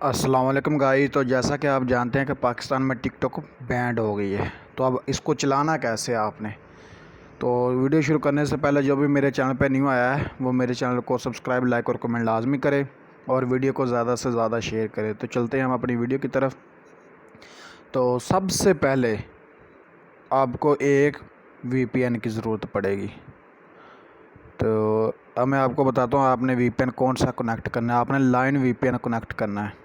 अस्सलाम वालेकुम गाइस। तो जैसा कि आप जानते हैं कि पाकिस्तान में टिकटॉक बैंड हो गई है, तो अब इसको चलाना कैसे है आपने। तो वीडियो शुरू करने से पहले जो भी मेरे चैनल पे न्यू आया है वो मेरे चैनल को सब्सक्राइब, लाइक और कमेंट लाजमी करे और वीडियो को ज़्यादा से ज़्यादा शेयर करें। तो चलते हैं हम अपनी वीडियो की तरफ। तो सबसे पहले आपको एक VPN की ज़रूरत पड़ेगी। तो अब मैं आपको बताता हूँ आपने VPN कौन सा कनेक्ट करना है। आपने लाइन VPN कनेक्ट करना है।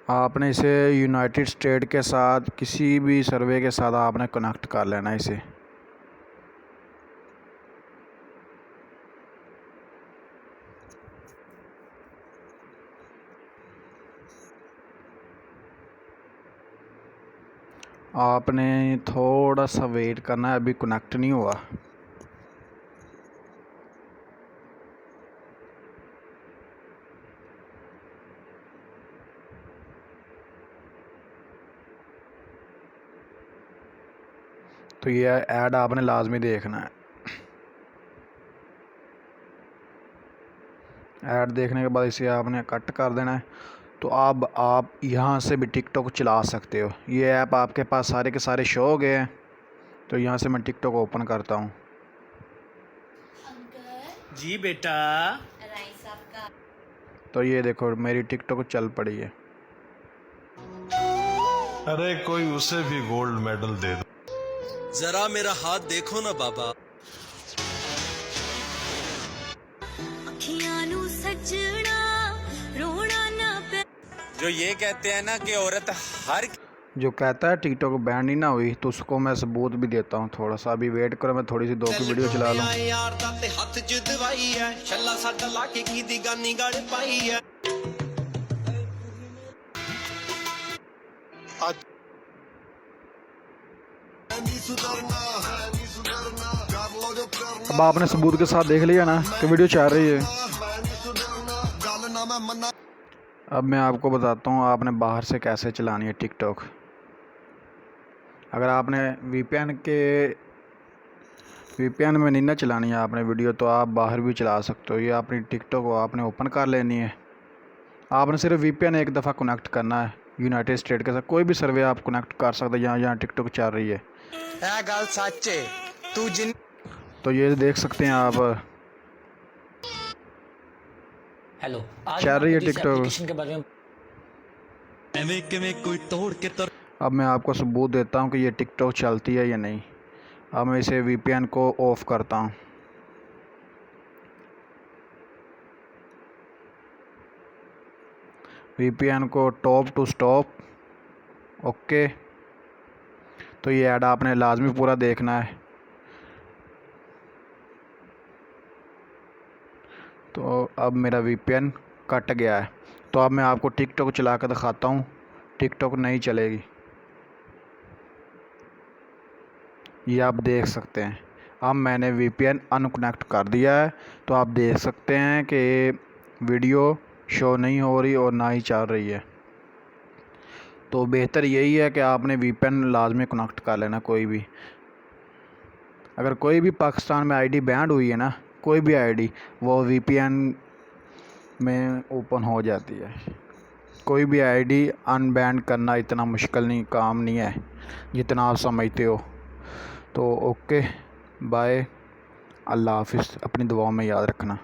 आपने इसे यूनाइटेड स्टेट के साथ किसी भी सर्वे के साथ आपने कनेक्ट कर लेना है इसे। आपने थोड़ा सा वेट करना है, अभी कनेक्ट नहीं हुआ। तो ये ऐड आपने लाजमी देखना है। ऐड देखने के बाद इसे आपने कट कर देना है। तो अब आप यहाँ से भी टिकटॉक चला सकते हो। ये ऐप आपके पास सारे के सारे शो हो गए हैं। तो यहाँ से मैं टिकटॉक ओपन करता हूँ। जी बेटा। तो ये देखो मेरी टिकटॉक चल पड़ी है। अरे कोई उसे भी गोल्ड मेडल दे दो। जरा मेरा हाथ देखो ना बाबा। जो ये कहते हैं ना कि औरत हर जो कहता है टिकटॉक बैन नहीं ना हुई, तो उसको मैं सबूत भी देता हूँ। थोड़ा सा अभी वेट करो, मैं थोड़ी सी दो की वीडियो चला लूँ। अब आपने सबूत के साथ देख लिया ना कि वीडियो चल रही है। अब मैं आपको बताता हूँ आपने बाहर से कैसे चलानी है टिकटॉक। अगर आपने VPN में नहीं ना चलानी है आपने वीडियो, तो आप बाहर भी चला सकते हो। ये अपनी टिकटॉक को आपने ओपन कर लेनी है। आपने सिर्फ VPN एक दफ़ा कनेक्ट करना है यूनाइटेड स्टेट के साथ। कोई भी सर्वे आप कनेक्ट कर सकते हैं जहाँ जहाँ टिकटॉक चल रही है। गल सच है तू जिन। तो ये देख सकते हैं आप, हेलो, आज चल रही है मैं टिकटॉक। एप्लीकेशन के बारे में कोई तोड़ के तर। अब मैं आपको सबूत देता हूँ कि ये टिकटॉक चलती है या नहीं। अब मैं इसे VPN को ऑफ़ करता हूँ। VPN को टॉप टू स्टॉप, ओके। तो ये ऐड आपने लाजमी पूरा देखना है। तो अब मेरा VPN कट गया है। तो अब मैं आपको टिकटॉक चला कर दिखाता हूँ। टिकटॉक नहीं चलेगी, ये आप देख सकते हैं। अब मैंने VPN अनकनेक्ट कर दिया है। तो आप देख सकते हैं कि वीडियो शो नहीं हो रही और ना ही चल रही है। तो बेहतर यही है कि आपने VPN लाजमी कनेक्ट कर लेना। कोई भी अगर कोई भी पाकिस्तान में आईडी बैंड हुई है ना, कोई भी आईडी, वो VPN में ओपन हो जाती है। कोई भी आईडी अनबैन करना इतना मुश्किल नहीं काम नहीं है जितना आप समझते हो। तो ओके, बाय, अल्लाह हाफिज़। अपनी दुआओं में याद रखना।